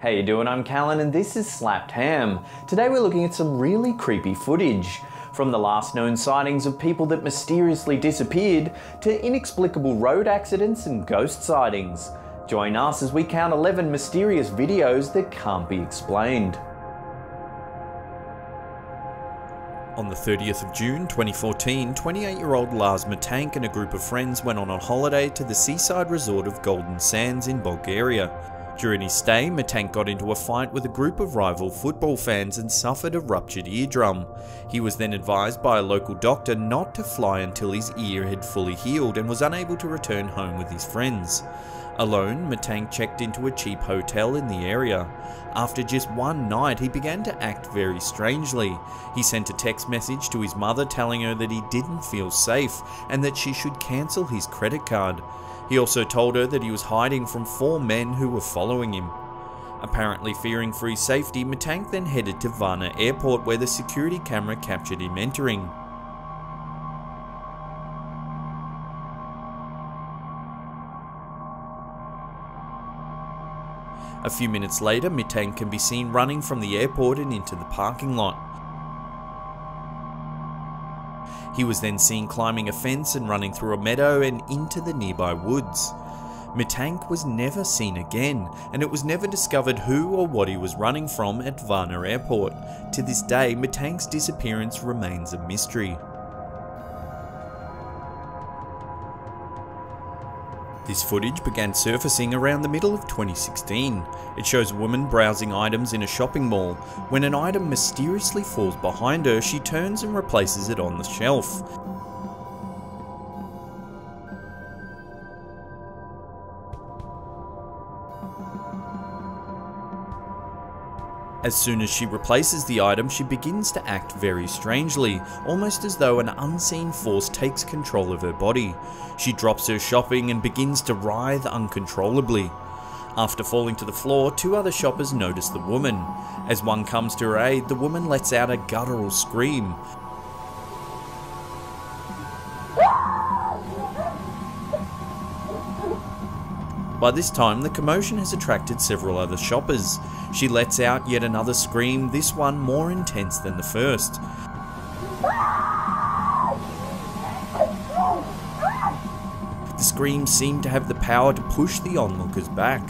How you doing? I'm Callan and this is Slapped Ham. Today we're looking at some really creepy footage. From the last known sightings of people that mysteriously disappeared to inexplicable road accidents and ghost sightings. Join us as we count 11 mysterious videos that can't be explained. On the 30th of June 2014, 28-year-old Lars Matank and a group of friends went on a holiday to the seaside resort of Golden Sands in Bulgaria. During his stay, Matank got into a fight with a group of rival football fans and suffered a ruptured eardrum. He was then advised by a local doctor not to fly until his ear had fully healed and was unable to return home with his friends. Alone, Matank checked into a cheap hotel in the area. After just one night, he began to act very strangely. He sent a text message to his mother telling her that he didn't feel safe and that she should cancel his credit card. He also told her that he was hiding from 4 men who were following him. Apparently fearing for his safety, Matank then headed to Varna airport where the security camera captured him entering. A few minutes later, Matank can be seen running from the airport and into the parking lot. He was then seen climbing a fence and running through a meadow and into the nearby woods. Matank was never seen again, and it was never discovered who or what he was running from at Varna airport. To this day, Matank's disappearance remains a mystery. This footage began surfacing around the middle of 2016. It shows a woman browsing items in a shopping mall. When an item mysteriously falls behind her, she turns and replaces it on the shelf. As soon as she replaces the item, she begins to act very strangely, almost as though an unseen force takes control of her body. She drops her shopping and begins to writhe uncontrollably. After falling to the floor, 2 other shoppers notice the woman. As one comes to her aid, the woman lets out a guttural scream. By this time, the commotion has attracted several other shoppers. She lets out yet another scream, this one more intense than the first. The screams seem to have the power to push the onlookers back.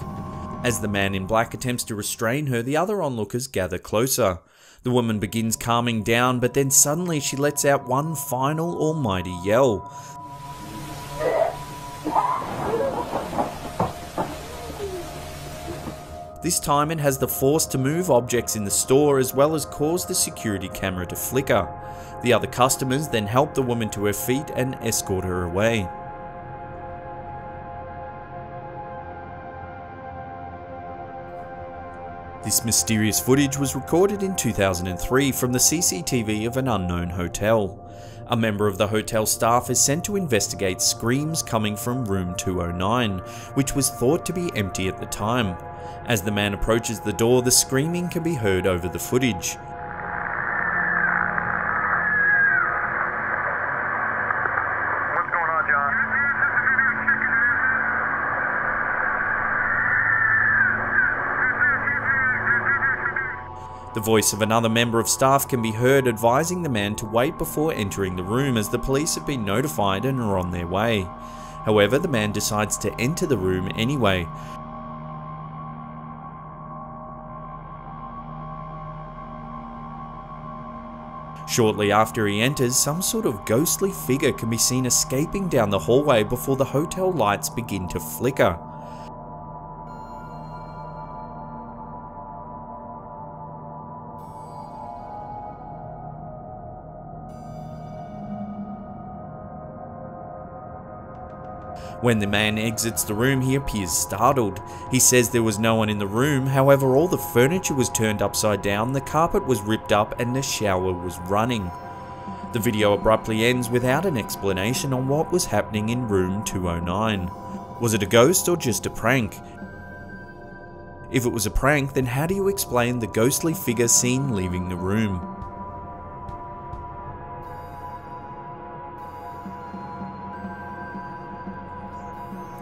As the man in black attempts to restrain her, the other onlookers gather closer. The woman begins calming down, but then suddenly she lets out one final almighty yell. This time it has the force to move objects in the store as well as cause the security camera to flicker. The other customers then help the woman to her feet and escort her away. This mysterious footage was recorded in 2003 from the CCTV of an unknown hotel. A member of the hotel staff is sent to investigate screams coming from room 209, which was thought to be empty at the time. As the man approaches the door, the screaming can be heard over the footage. What's going on, John? The voice of another member of staff can be heard advising the man to wait before entering the room as the police have been notified and are on their way. However, the man decides to enter the room anyway. Shortly after he enters, some sort of ghostly figure can be seen escaping down the hallway before the hotel lights begin to flicker. When the man exits the room, he appears startled. He says there was no one in the room, however all the furniture was turned upside down, the carpet was ripped up and the shower was running. The video abruptly ends without an explanation on what was happening in room 209. Was it a ghost or just a prank? If it was a prank, then how do you explain the ghostly figure seen leaving the room?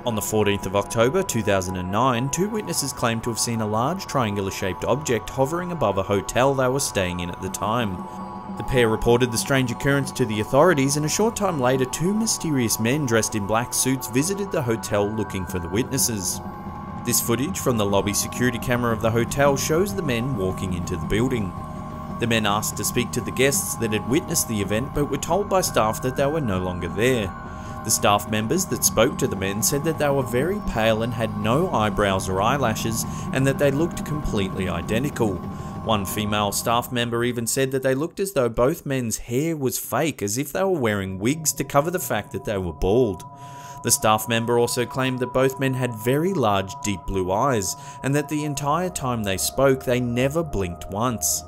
On the 14th of October 2009, two witnesses claimed to have seen a large triangular-shaped object hovering above a hotel they were staying in at the time. The pair reported the strange occurrence to the authorities, and a short time later, two mysterious men dressed in black suits visited the hotel looking for the witnesses. This footage from the lobby security camera of the hotel shows the men walking into the building. The men asked to speak to the guests that had witnessed the event, but were told by staff that they were no longer there. The staff members that spoke to the men said that they were very pale and had no eyebrows or eyelashes, and that they looked completely identical. One female staff member even said that they looked as though both men's hair was fake, as if they were wearing wigs to cover the fact that they were bald. The staff member also claimed that both men had very large deep blue eyes, and that the entire time they spoke they never blinked once.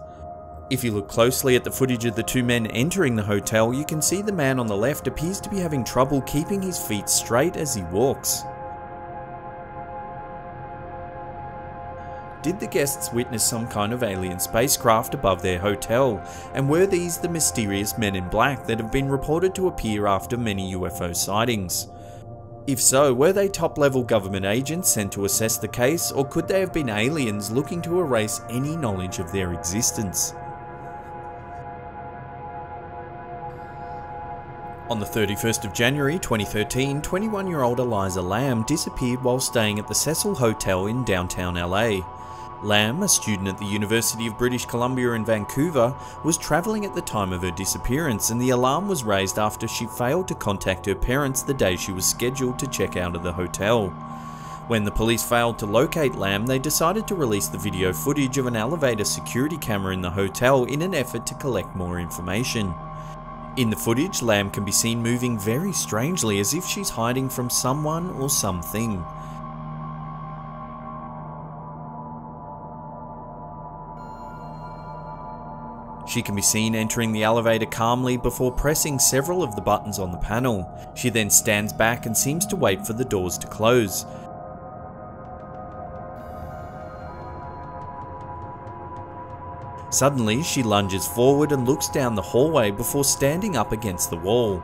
If you look closely at the footage of the two men entering the hotel, you can see the man on the left appears to be having trouble keeping his feet straight as he walks. Did the guests witness some kind of alien spacecraft above their hotel, and were these the mysterious men in black that have been reported to appear after many UFO sightings? If so, were they top-level government agents sent to assess the case, or could they have been aliens looking to erase any knowledge of their existence? On the 31st of January 2013, 21-year-old Eliza Lam disappeared while staying at the Cecil Hotel in downtown LA. Lam, a student at the University of British Columbia in Vancouver, was travelling at the time of her disappearance, and the alarm was raised after she failed to contact her parents the day she was scheduled to check out of the hotel. When the police failed to locate Lam, they decided to release the video footage of an elevator security camera in the hotel in an effort to collect more information. In the footage, Lam can be seen moving very strangely, as if she's hiding from someone or something. She can be seen entering the elevator calmly before pressing several of the buttons on the panel. She then stands back and seems to wait for the doors to close. Suddenly, she lunges forward and looks down the hallway before standing up against the wall.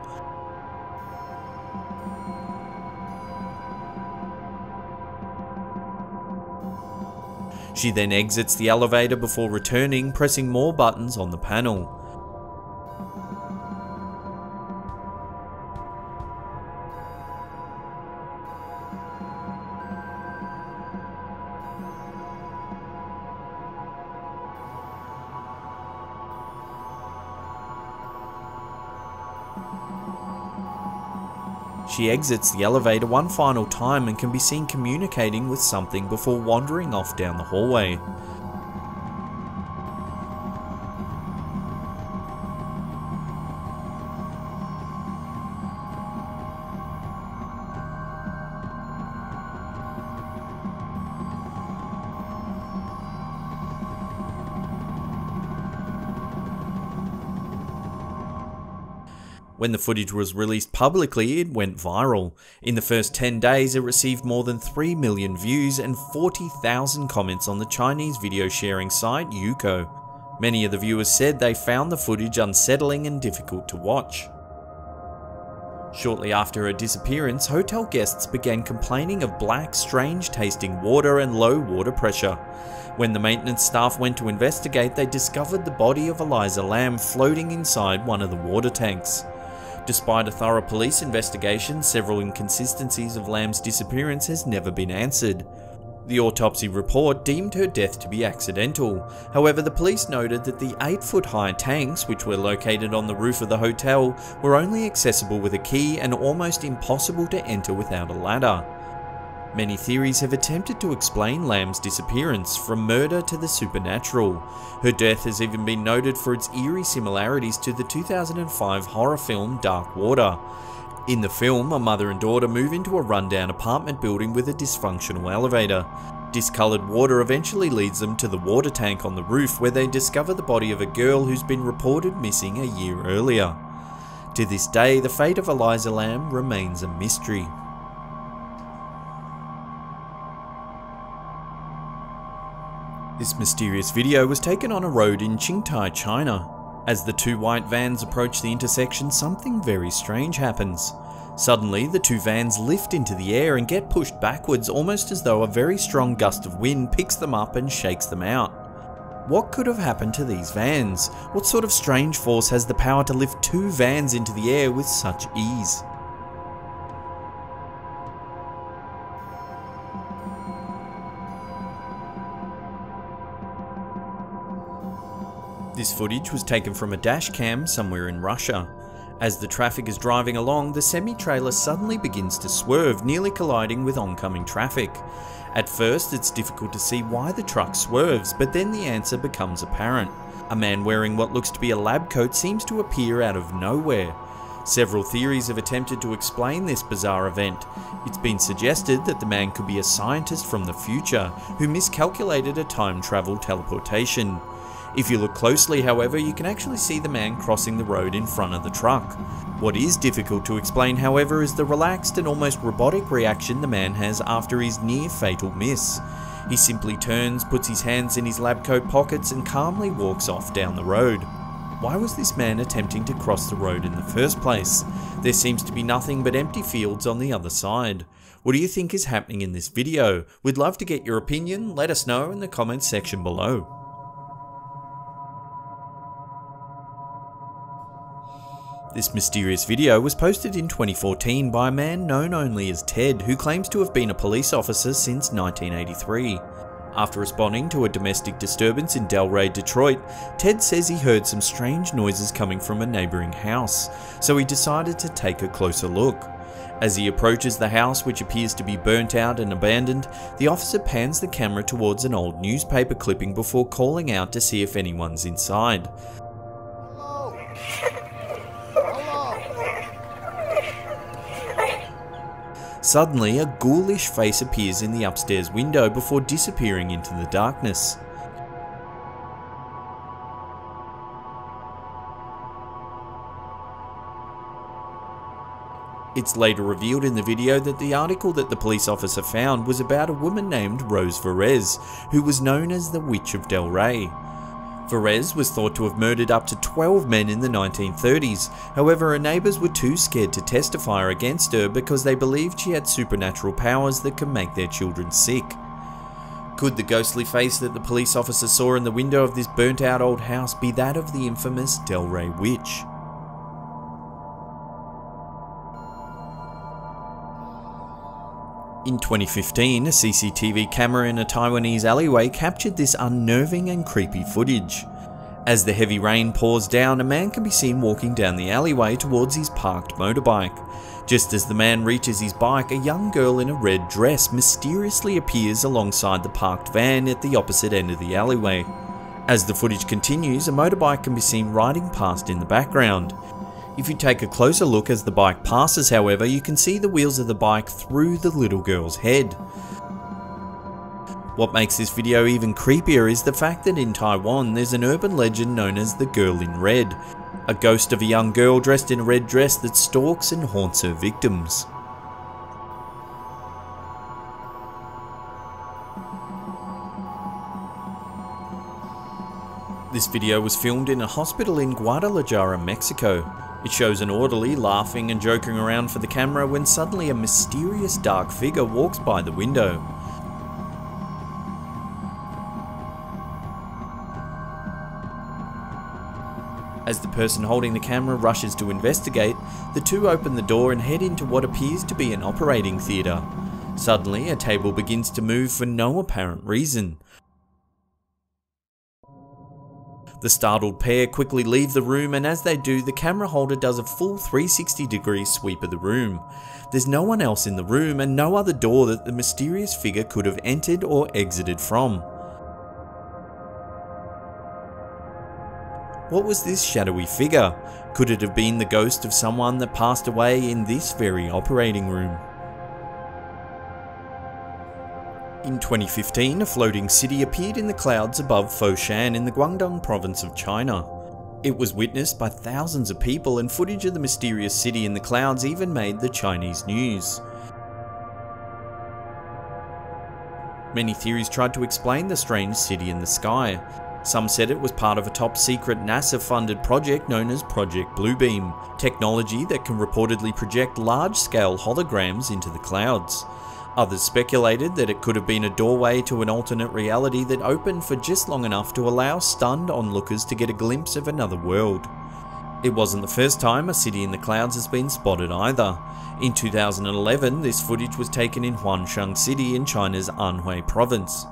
She then exits the elevator before returning, pressing more buttons on the panel. She exits the elevator one final time and can be seen communicating with something before wandering off down the hallway. When the footage was released publicly, it went viral. In the first 10 days, it received more than 3 million views and 40,000 comments on the Chinese video sharing site Youko. Many of the viewers said they found the footage unsettling and difficult to watch. Shortly after her disappearance, hotel guests began complaining of black, strange-tasting water and low water pressure. When the maintenance staff went to investigate, they discovered the body of Eliza Lam floating inside one of the water tanks. Despite a thorough police investigation, several inconsistencies of Lam's disappearance has never been answered. The autopsy report deemed her death to be accidental. However, the police noted that the 8-foot-high tanks, which were located on the roof of the hotel, were only accessible with a key and almost impossible to enter without a ladder. Many theories have attempted to explain Lam's disappearance, from murder to the supernatural. Her death has even been noted for its eerie similarities to the 2005 horror film Dark Water. In the film, a mother and daughter move into a rundown apartment building with a dysfunctional elevator. Discoloured water eventually leads them to the water tank on the roof, where they discover the body of a girl who's been reported missing a year earlier. To this day, the fate of Eliza Lam remains a mystery. This mysterious video was taken on a road in Qingtai, China. As the two white vans approach the intersection, something very strange happens. Suddenly, the two vans lift into the air and get pushed backwards, almost as though a very strong gust of wind picks them up and shakes them out. What could have happened to these vans? What sort of strange force has the power to lift two vans into the air with such ease? This footage was taken from a dash cam somewhere in Russia. As the traffic is driving along, the semi-trailer suddenly begins to swerve, nearly colliding with oncoming traffic. At first, it's difficult to see why the truck swerves, but then the answer becomes apparent. A man wearing what looks to be a lab coat seems to appear out of nowhere. Several theories have attempted to explain this bizarre event. It's been suggested that the man could be a scientist from the future who miscalculated a time-travel teleportation. If you look closely, however, you can actually see the man crossing the road in front of the truck. What is difficult to explain, however, is the relaxed and almost robotic reaction the man has after his near-fatal miss. He simply turns, puts his hands in his lab coat pockets and calmly walks off down the road. Why was this man attempting to cross the road in the first place? There seems to be nothing but empty fields on the other side. What do you think is happening in this video? We'd love to get your opinion. Let us know in the comments section below. This mysterious video was posted in 2014 by a man known only as Ted, who claims to have been a police officer since 1983. After responding to a domestic disturbance in Delray, Detroit, Ted says he heard some strange noises coming from a neighbouring house, so he decided to take a closer look. As he approaches the house, which appears to be burnt out and abandoned, the officer pans the camera towards an old newspaper clipping before calling out to see if anyone's inside. Suddenly, a ghoulish face appears in the upstairs window before disappearing into the darkness. It's later revealed in the video that the article that the police officer found was about a woman named Rose Verez, who was known as the Witch of Delray. Verez was thought to have murdered up to 12 men in the 1930s, however her neighbours were too scared to testify against her because they believed she had supernatural powers that could make their children sick. Could the ghostly face that the police officer saw in the window of this burnt out old house be that of the infamous Delray Witch? In 2015, a CCTV camera in a Taiwanese alleyway captured this unnerving and creepy footage. As the heavy rain pours down, a man can be seen walking down the alleyway towards his parked motorbike. Just as the man reaches his bike, a young girl in a red dress mysteriously appears alongside the parked van at the opposite end of the alleyway. As the footage continues, a motorbike can be seen riding past in the background. If you take a closer look as the bike passes, however, you can see the wheels of the bike through the little girl's head. What makes this video even creepier is the fact that in Taiwan there's an urban legend known as the Girl in Red, a ghost of a young girl dressed in a red dress that stalks and haunts her victims. This video was filmed in a hospital in Guadalajara, Mexico. It shows an orderly laughing and joking around for the camera when suddenly a mysterious dark figure walks by the window. As the person holding the camera rushes to investigate, the two open the door and head into what appears to be an operating theatre. Suddenly, a table begins to move for no apparent reason. The startled pair quickly leave the room, and as they do, the camera holder does a full 360-degree sweep of the room. There's no one else in the room and no other door that the mysterious figure could have entered or exited from. What was this shadowy figure? Could it have been the ghost of someone that passed away in this very operating room? In 2015, a floating city appeared in the clouds above Foshan in the Guangdong province of China. It was witnessed by thousands of people, and footage of the mysterious city in the clouds even made the Chinese news. Many theories tried to explain the strange city in the sky. Some said it was part of a top-secret NASA-funded project known as Project Bluebeam, technology that can reportedly project large-scale holograms into the clouds. Others speculated that it could have been a doorway to an alternate reality that opened for just long enough to allow stunned onlookers to get a glimpse of another world. It wasn't the first time a city in the clouds has been spotted either. In 2011, this footage was taken in Huangshan City in China's Anhui province.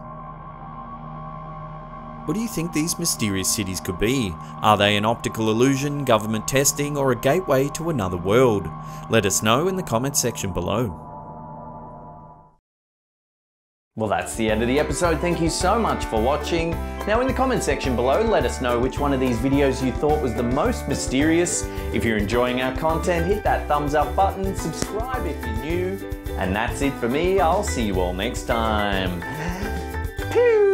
What do you think these mysterious cities could be? Are they an optical illusion, government testing, or a gateway to another world? Let us know in the comments section below. Well, that's the end of the episode. Thank you so much for watching. Now in the comment section below, let us know which one of these videos you thought was the most mysterious. If you're enjoying our content, hit that thumbs up button, subscribe if you're new. And that's it for me. I'll see you all next time. Peace.